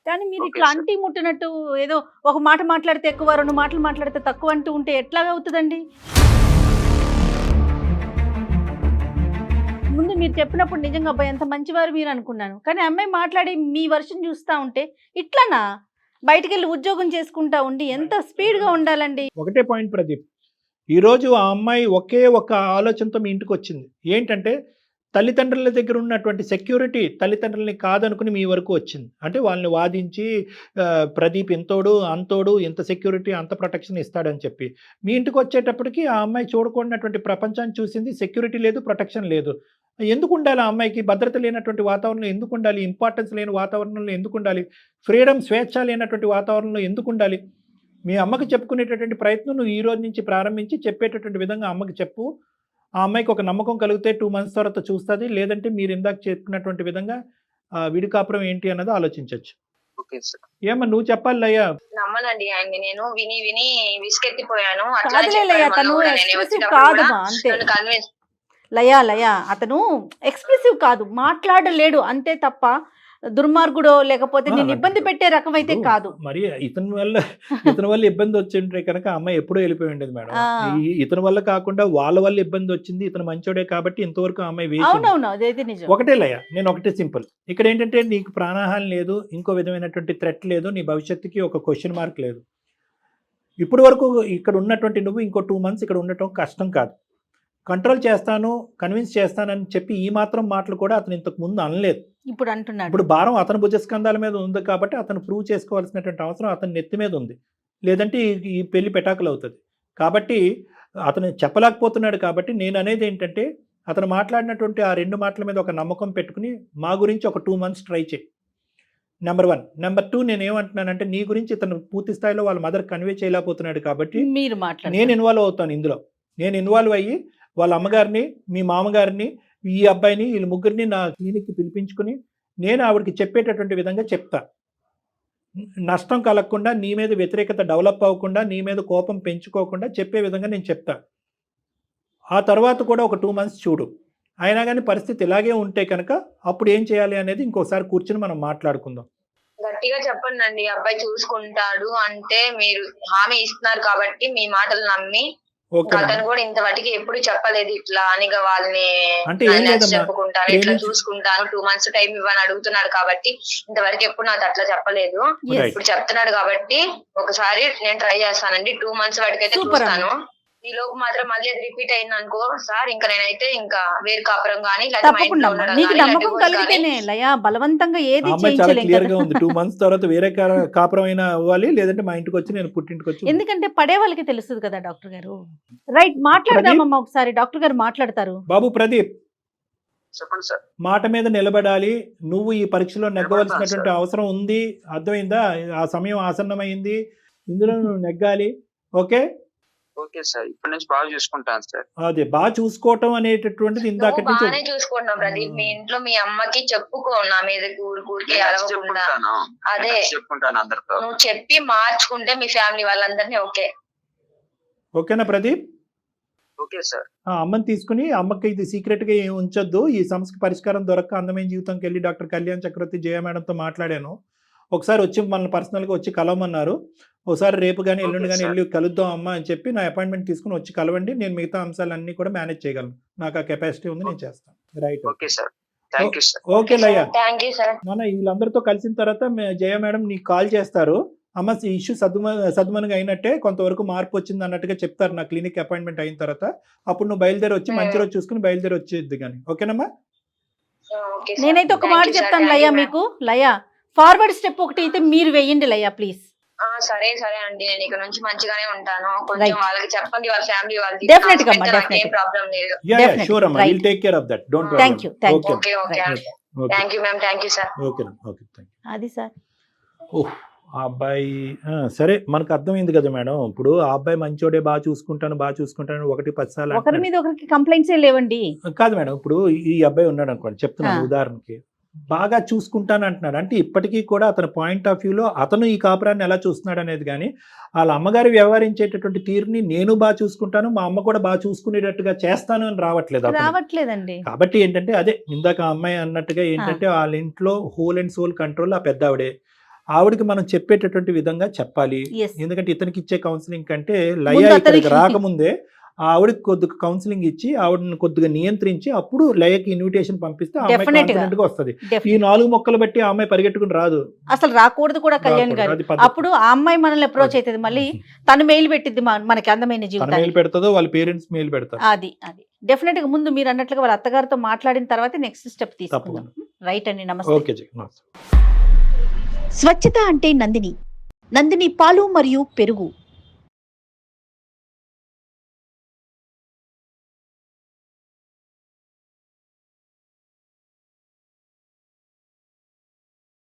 కానీ మీరు ఓకే ఇట్లా సార్. అంటి ముట్టినట్టు ఏదో ఒక మాట మాట్లాడితే ఎక్కువ, 2 మాటలు మాట్లాడితే తక్కువ అంటూ ఉంటే ఎట్లాగా అవుతుందండి? ముందు మీరు చెప్పినప్పుడు నిజంగా అబ్బాయి ఎంత మంచివారు మీరు అనుకున్నాను. కానీ అమ్మాయి మాట్లాడి మీ వర్షన్ చూస్తూ ఉంటే ఇట్లానా? బయటికి వెళ్ళి ఉద్యోగం చేసుకుంటా ఉండి ఎంత స్పీడ్గా ఉండాలండి? ఒకటే పాయింట్ ప్రదీప్, ఈరోజు ఆ అమ్మాయి ఒకే ఒక ఆలోచనతో మీ ఇంటికి వచ్చింది. ఏంటంటే తల్లిదండ్రుల దగ్గర ఉన్నటువంటి సెక్యూరిటీ తల్లిదండ్రులని కాదనుకుని మీ వరకు వచ్చింది. అంటే వాళ్ళని వాదించి ప్రదీప్ ఇంతోడు అంతోడు, ఇంత సెక్యూరిటీ అంత ప్రొటెక్షన్ ఇస్తాడని చెప్పి మీ ఇంటికి వచ్చేటప్పటికి ఆ అమ్మాయి చూడకూడనటువంటి ప్రపంచాన్ని చూసింది. సెక్యూరిటీ లేదు, ప్రొటెక్షన్ లేదు. ఎందుకు ఉండాలి ఆ అమ్మాయికి? భద్రత లేనటువంటి వాతావరణంలో ఎందుకు ఉండాలి? ఇంపార్టెన్స్ లేని వాతావరణంలో ఎందుకు ఉండాలి? ఫ్రీడమ్, స్వేచ్ఛ లేనటువంటి వాతావరణంలో ఎందుకు ఉండాలి? మీ అమ్మకి చెప్పుకునేటటువంటి ప్రయత్నం నువ్వు ఈ రోజు నుంచి ప్రారంభించి చెప్పేటటువంటి విధంగా అమ్మకి చెప్పు. ఆ అమ్మాయికి ఒక నమ్మకం కలిగితే 2 months తర్వాత చూస్తుంది. లేదంటే మీరు ఇందాక చెప్పుకున్నటువంటి విధంగా విడి కాపురం ఏంటి అన్నది ఆలోచించవచ్చు. Okay sir. ఏమన్నా నువ్వు చెప్పాలి లయ్యా. నమ్మనండి ఆయన్ని, నేను విని విసికెత్తిపోయాను. అట్లానే కాదులే లయ, చెప్పాడు తను మొన్న కూడా. నేను ఎక్స్ప్రెసివ్ వచ్చేటప్పుడు కూడా కాదమ్మా, అంతే. నన్ను కన్విన్స్ లయ అతను ఎక్స్ప్రెసివ్ కాదు, మాట్లాడలేడు అంతే తప్ప దుర్మార్గుడో లేకపోతే నేను ఇబ్బంది పెట్టే రకం అయితే కాదు. మరి ఇతని వల్ల ఇబ్బంది వచ్చి ఉంటే కనుక అమ్మాయి ఎప్పుడో వెళ్ళిపోయి ఉండేది మేడం. ఇతని వల్ల కాకుండా వాళ్ళ వల్ల ఇబ్బంది వచ్చింది. ఇతను మంచోడే కాబట్టి ఇంతవరకు అమ్మాయి వేసి. అవునవును, అదైతే నిజం. ఒకటే లయ, నేను ఒకటే సింపుల్. ఇక్కడ ఏంటంటే నీకు ప్రాణహాని లేదు, ఇంకో విధమైనటువంటి థ్రెట్ లేదు, నీ భవిష్యత్తుకి ఒక క్వశ్చన్ మార్క్ లేదు. ఇప్పటి వరకు ఇక్కడ ఉన్నటువంటి నువ్వు ఇంకో 2 months ఇక్కడ ఉండటం కష్టం కాదు. కంట్రోల్ చేస్తాను, కన్విన్స్ చేస్తానని చెప్పి ఈ మాత్రం మాటలు కూడా అతను ఇంతకు ముందు అనలేదు. ఇప్పుడు అంటున్నాడు. ఇప్పుడు భారం అతని భుజస్కంధాల మీద ఉంది కాబట్టి అతను ప్రూవ్ చేసుకోవాల్సినటువంటి అవసరం అతని నెత్తి మీద ఉంది. లేదంటే ఈ పెళ్లి పెటాకులు అవుతుంది. కాబట్టి అతను చెప్పలేకపోతున్నాడు. కాబట్టి నేను అనేది ఏంటంటే అతను మాట్లాడినటువంటి ఆ 2 మాటల మీద ఒక నమ్మకం పెట్టుకుని మా గురించి ఒక 2 months ట్రై చేయి. నెంబర్ 1. నెంబర్ 2, నేను ఏమంటున్నానంటే నీ గురించి ఇతను పూర్తి స్థాయిలో వాళ్ళ మదర్ కన్వే చేయలేకపోతున్నాడు కాబట్టి మీరు మాట్లాడండి. నేను ఇన్వాల్వ్ అవుతాను ఇందులో. నేను ఇన్వాల్వ్ అయ్యి వాళ్ళ అమ్మగారిని, మీ మామగారిని, ఈ అబ్బాయిని, వీళ్ళ ముగ్గురిని నా క్లినిక్కి పిలిపించుకుని నేను ఆవిడకి చెప్పేటటువంటి విధంగా చెప్తా. నష్టం కలగకుండా, నీ మీద వ్యతిరేకత డెవలప్ అవ్వకుండా, నీ మీద కోపం పెంచుకోకుండా చెప్పే విధంగా నేను చెప్తా. ఆ తర్వాత కూడా ఒక 2 months చూడు. అయినా కానీ పరిస్థితి ఇలాగే ఉంటే కనుక అప్పుడు ఏం చేయాలి అనేది ఇంకోసారి కూర్చుని మనం మాట్లాడుకుందాం. గట్టిగా చెప్పండి అండి, అబ్బాయి చూసుకుంటాడు అంటే మీరు హామీ ఇస్తున్నారు కాబట్టి మీ మాటలు నమ్మి. ఓకే, అతను కూడా ఇంతవరకు ఎప్పుడు చెప్పలేదు ఇట్లా అని వాళ్ళని అంటే ఏం లేదమ్మా, చెప్పుకుంటాను, ఇట్లా ప్రేమించి- చూసుకుంటాను, 2 months టైం ఇవ్వని అడుగుతున్నాడు కాబట్టి ఇంతవరకు ఎప్పుడు నాకు అట్లా చెప్పలేదు. Yes. ఇప్పుడు చెప్తున్నాడు కాబట్టి ఒకసారి నేను ట్రై చేస్తానండి. 2 months వాటికి అయితే Super చూస్తాను. ఈ లోపు మాత్రం మళ్ళీ అది రిపీట్ అయింది అనుకో సార్, ఇంకా నేనైతే ఇంకా వేరు కాపురం గానీ తప్పకుండా అమ్మా. నీకు నమ్మకం కలిగితేనే లయ, బలవంతంగా ఏది ఆ అమ్మాయి చాలా చేయించలేం క్లియర్ గా కదా. ఉంది. 2 months తర్వాత వేరే కాపురం అయినా అవ్వాలి, లేదంటే మా ఇంటికి వచ్చి నేను పుట్టింటికి వచ్చి. ఎందుకంటే పడే వాళ్ళకి తెలుస్తుంది కదా డాక్టర్ గారు. రైట్, మాట్లాడదామమ్మా ఒకసారి. డాక్టర్ గారు మాట్లాడతారు. బాబు ప్రదీప్, చెప్పండి సార్. మాట మీద నిలబడాలి. నువ్వు ఈ పరీక్షలో నెగ్గవలసినటువంటి నిలబడతాను అవసరం ఉంది. అర్థమైందా? ఆ సమయం ఆసన్నమైంది. ఇందులో నువ్వు నెగ్గాలి. ఓకే, ఓకే సార్, ఇప్పటి నుంచి బాగా చూసుకుంటాను సార్. అదే బాగా చూసుకోవటం అనేటటువంటిది ఇందాక నువ్వు నుంచి బాగానే చూసుకుంటున్నావు ప్రదీప్. మీ ఇంట్లో మీ అమ్మకి చెప్పుకో నా మీద ఊరికి నేను నచ్చి అలవకుండా. చెప్పుకుంటాను, అదే నేను నచ్చి చెప్పుకుంటాను అందరితో. నువ్వు చెప్పి మార్చుకుంటే మీ ఫ్యామిలీ వాళ్ళందరినీ ఓకే. ఓకేనా ప్రదీప్? Okay sir. ఆ అమ్మని తీసుకుని, అమ్మకి ఇది సీక్రెట్గా ఏం ఉంచొద్దు, ఈ సమస్యకి పరిష్కారం దొరక్క అందమైన జీవితంకి వెళ్ళి డాక్టర్ కళ్యాణ్ చక్రవర్తి జయ మేడంతో మాట్లాడాను. ఒకసారి వచ్చి మనల్ని పర్సనల్గా వచ్చి కలవమన్నారు. ఒకసారి రేపు కానీ ఎల్లుండి కానీ వెళ్ళి కలుద్దాం అమ్మ అని చెప్పి నా అపాయింట్మెంట్ తీసుకుని వచ్చి కలవండి. నేను మిగతా అంశాలన్నీ కూడా మేనేజ్ చేయగలను. నాకు ఆ కెపాసిటీ ఉంది, నేను చేస్తాను. Right, okay sir, thank you sir. Okay Laya. Thank you sir. నాన్న వీళ్ళందరితో కలిసిన తర్వాత జయ మేడం నీకు కాల్ చేస్తారు. అమ్మ ఈ ఇష్యూ సద్దుమనుగా అయినట్టే, కొంతవరకు మార్పు వచ్చింది అన్నట్టుగా చెప్తారు నా క్లినిక్ అపాయింట్మెంట్ అయిన తర్వాత. అప్పుడు నువ్వు బయలుదేరి వచ్చి మంచి రోజు చూసుకుని బయలుదేరి వచ్చేది కానీ, ఓకేనమ్మా? ఓకే నేనైతే ఒక మాట చెప్తాను లయ, మీకు లయ ఫార్వర్డ్ స్టెప్ ఒకటి అయితే మీరు వేయండి లయ ప్లీజ్. సరే సరే అండి, నేను ఇక్కడ నుంచి మంచిగానే ఉంటాను. కొంచెం Right. వాళ్ళకి చెప్పండి, వాళ్ళ ఫ్యామిలీ వాళ్ళకి. Definitely గా అమ్మా, నాకేం definitely. ప్రాబ్లం లేదు. Definitely. షూర్ అమ్మా, Right. Will take care of that, don't Thank you, thank you. Okay okay అండి, thank you ma'am, thank you sir. Okay okay, thank you. అది సార్. ఓహ్, ఆ అబ్బాయి సరే మనకు అర్థమైంది కదా మేడం. ఇప్పుడు ఆ అబ్బాయి మంచోడే, బాగా చూసుకుంటాను 1-10 సార్లు ఒకరి మీద ఒకరికి కంప్లైంట్స్ లేవండి. కాదు మేడం. ఇప్పుడు ఈ అబ్బాయి ఉన్నాడు అనుకోండి, చెప్తున్నాను ఉదాహరణకి, బాగా చూసుకుంటాను అంటున్నాడు అంటే ఇప్పటికీ కూడా అతని పాయింట్ ఆఫ్ వ్యూలో అతను ఈ కాపురాన్ని ఎలా చూస్తున్నాడు అనేది కానీ, వాళ్ళ అమ్మగారు వ్యవహరించేటటువంటి తీరుని నేను బాగా చూసుకుంటాను, మా అమ్మ కూడా బాగా చూసుకునేటట్టుగా చేస్తాను అని రావట్లేదు అతను. రావట్లేదండి. కాబట్టి ఏంటంటే అదే ఇందాక ఆ అమ్మాయి అన్నట్టుగా ఏంటంటే వాళ్ళ ఇంట్లో హోల్ అండ్ సోల్ కంట్రోల్ ఆ పెద్ద ఆవిడకి మనం చెప్పేటటువంటి విధంగా చెప్పాలి. Yes. ఎందుకంటే ఇతనికి ఇచ్చే కౌన్సిలింగ్ కంటే లయ ముందు ఇక్కడికి అతనికి- రాకముందే ఆవిడకి కొద్దిగా కౌన్సిలింగ్ ఇచ్చి ఆవిడని కొద్దిగా నియంత్రించి అప్పుడు లయకి ఇన్విటేషన్ పంపిస్తే ఆ అమ్మాయి Definitely గా. కాన్ఫిడెంట్ గా వస్తుంది. ఈ Definitely. 4 మొక్కలు బట్టి ఆ అమ్మాయి పరిగెట్టుకుని రాదు. అసలు రాకూడదు కూడా కళ్యాణ్ రాకూడదు, గారు. అది పద్ధతి. అప్పుడు ఆ అమ్మాయి మనల్ని అప్రోచ్ అవుతుంది, మళ్ళీ తను మెయిల్ పెట్టిద్ది మనకి అందమైన తన జీవితాన్ని. మెయిల్ పెడతాదో వాళ్ళ పేరెంట్స్ మెయిల్ పెడతారు. అది డెఫినెట్ గా ముందు మీరు అన్నట్లుగా వాళ్ళ అత్తగారితో మాట్లాడిన తర్వాత నెక్స్ట్ స్టెప్ తీసుకుందాం. రైట్ అండి, నమస్తే. ఓకే జీ, నమస్తే. స్వచ్ఛత అంటే నందిని పాలు మరియు పెరుగు.